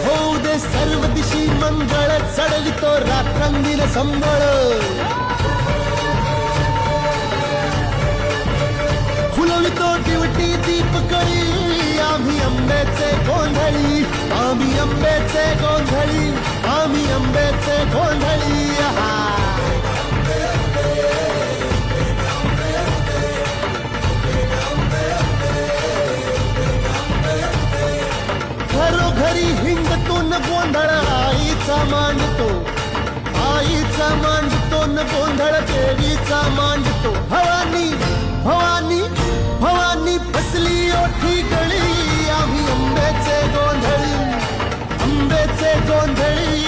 होऊ दे सर्व दिशी मंगळ, चढवितो रात्रंगीण संबळ. फुलवितो दिवटी दीपकळी, आम्ही आंब्याचे गोंधळी, आम्ही आंब्याचे गोंधळी, आम्ही आंब्याचे गोंधळी. घरोघरी हिंडतून गोंधळ आईचा मांडतो, आईचा मांडतो न गोंधळ देवीचा मांडतो. भवानी भवानी भवानी फसली ओठी गळी, आम्ही आंब्याचे गोंधळी, आंब्याचे गोंधळी.